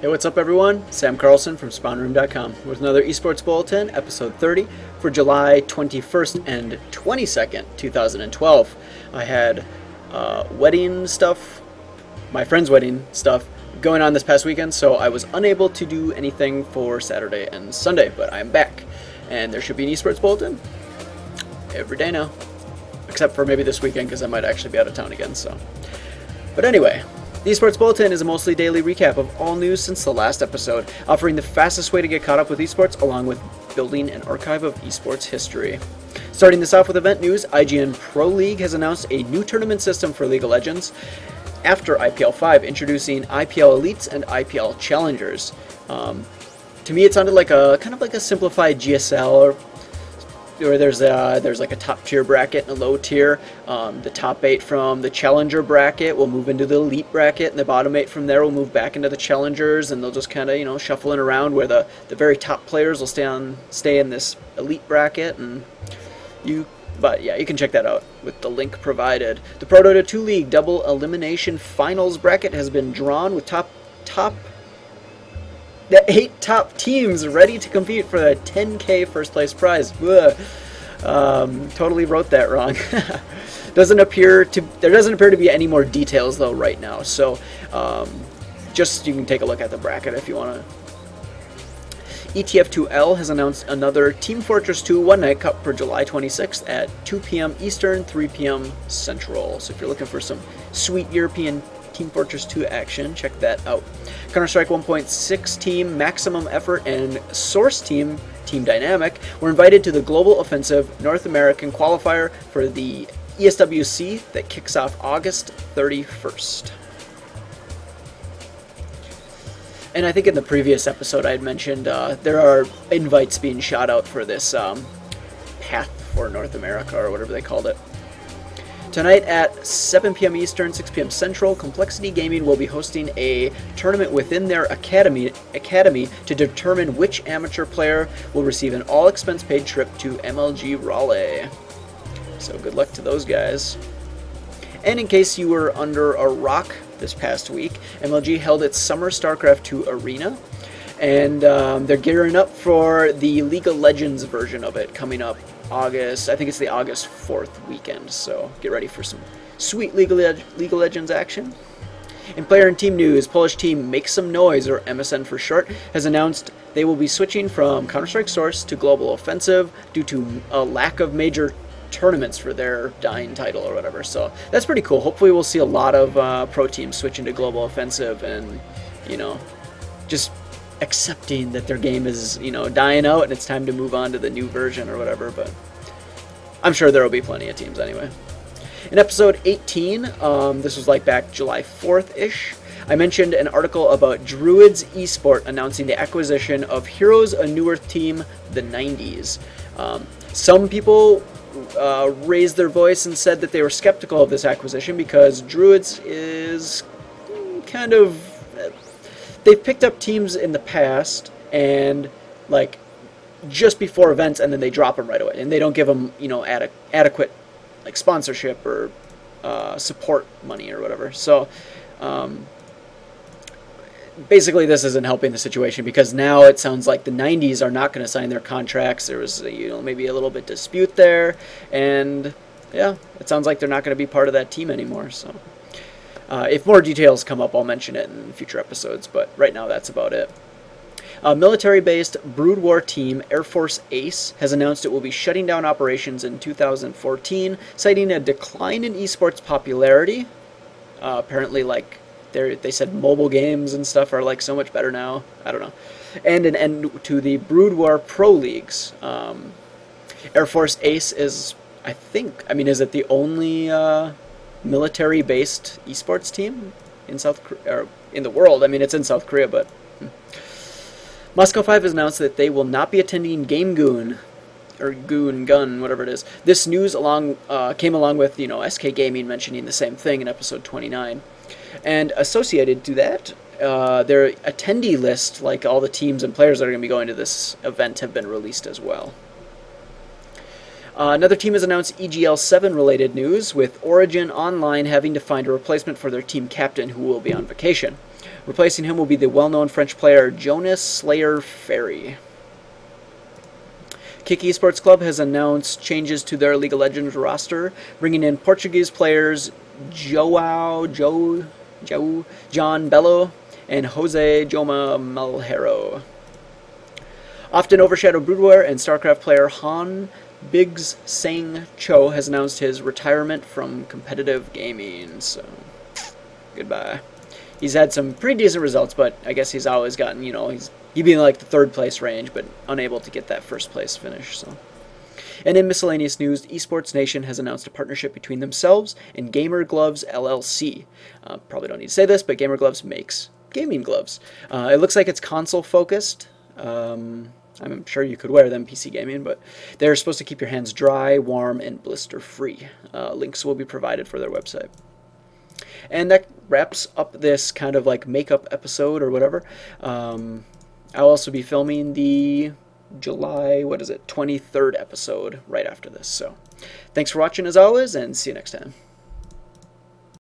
Hey, what's up everyone? Sam Carlson from SpawnRoom.com with another Esports Bulletin, episode 30 for July 21st and 22nd, 2012. I had wedding stuff, my friend's wedding stuff, going on this past weekend, so I was unable to do anything for Saturday and Sunday, but I'm back. And there should be an Esports Bulletin every day now, except for maybe this weekend because I might actually be out of town again, so. But anyway, the Esports Bulletin is a mostly daily recap of all news since the last episode, offering the fastest way to get caught up with esports along with building an archive of esports history. Starting this off with event news, IGN Pro League has announced a new tournament system for League of Legends after IPL 5, introducing IPL Elites and IPL Challengers. To me, it sounded like a kind of like a simplified GSL, where there's like a top tier bracket and a low tier. The top 8 from the challenger bracket will move into the elite bracket, and the bottom 8 from there will move back into the challengers, and they'll just kind of, you know, shuffling around where the very top players will stay in this elite bracket. But yeah, you can check that out with the link provided. The ProDota2 League double elimination finals bracket has been drawn with the 8 top teams ready to compete for the 10K first place prize. Totally wrote that wrong. There doesn't appear to be any more details though right now. So just you can take a look at the bracket if you want to. ETF2L has announced another Team Fortress 2 One Night Cup for July 26th at 2 p.m. Eastern, 3 p.m. Central. So if you're looking for some sweet European Team Fortress 2 action, check that out. Counter-Strike 1.6 team Maximum Effort and Source Team Dynamic were invited to the Global Offensive North American qualifier for the ESWC that kicks off August 31st. And I think in the previous episode I had mentioned there are invites being shot out for this Path for North America, or whatever they called it. Tonight at 7 p.m. Eastern, 6 p.m. Central, Complexity Gaming will be hosting a tournament within their academy to determine which amateur player will receive an all-expense-paid trip to MLG Raleigh. So good luck to those guys. And in case you were under a rock this past week, MLG held its Summer StarCraft 2 Arena, and they're gearing up for the League of Legends version of it coming up August. I think it's the August 4th weekend, so get ready for some sweet League of Legends action. In player and team news, Polish team Make Some Noise, or MSN for short, has announced they will be switching from Counter-Strike Source to Global Offensive due to a lack of major tournaments for their dying title or whatever. So that's pretty cool. Hopefully we'll see a lot of pro teams switching to Global Offensive and, you know, just accepting that their game is, you know, dying out and it's time to move on to the new version or whatever. But I'm sure there will be plenty of teams anyway. In episode 18, this was like back July 4th-ish, I mentioned an article about Druidz Esport announcing the acquisition of Heroes, a newer team, the 90s. Some people raised their voice and said that they were skeptical of this acquisition because Druidz is kind of, they've picked up teams in the past and like just before events, and then they drop them right away, and they don't give them, you know, adequate like sponsorship or support money or whatever. So basically this isn't helping the situation because now it sounds like the 90s are not going to sign their contracts. There was, you know, maybe a little bit dispute there, and yeah, it sounds like they're not going to be part of that team anymore. So if more details come up, I'll mention it in future episodes, but right now that's about it. Military-based Brood War team Air Force Ace has announced it will be shutting down operations in 2014, citing a decline in esports popularity. Apparently, like, they said mobile games and stuff are like so much better now. I don't know. And an end to the Brood War Pro Leagues. Air Force Ace is, I think, I mean, is it the only military-based esports team in in the world? I mean, it's in South Korea, but Moscow 5 has announced that they will not be attending GameGune, or Gun, whatever it is. This news came along with, you know, SK Gaming mentioning the same thing in episode 29. And associated to that, their attendee list, like all the teams and players that are going to be going to this event, have been released as well. Another team has announced EGL 7 related news, with Origin Online having to find a replacement for their team captain who will be on vacation. Replacing him will be the well-known French player Jonas Slayer Ferry. Kick Esports Club has announced changes to their League of Legends roster, bringing in Portuguese players John Bello and Jose Joma Malheiro. Often overshadowed Broodware and StarCraft player Han Biggs Sang Cho has announced his retirement from competitive gaming, so goodbye. He's had some pretty decent results, but I guess he's always gotten, he'd be in like the third place range, but unable to get that first place finish. So, and in miscellaneous news, Esports Nation has announced a partnership between themselves and Gamer Gloves LLC. Probably don't need to say this, but Gamer Gloves makes gaming gloves. It looks like it's console focused. I'm sure you could wear them PC gaming, but they're supposed to keep your hands dry, warm, and blister free. Links will be provided for their website. And that wraps up this kind of like makeup episode or whatever. I'll also be filming the July, 23rd episode right after this. So thanks for watching as always, and see you next time.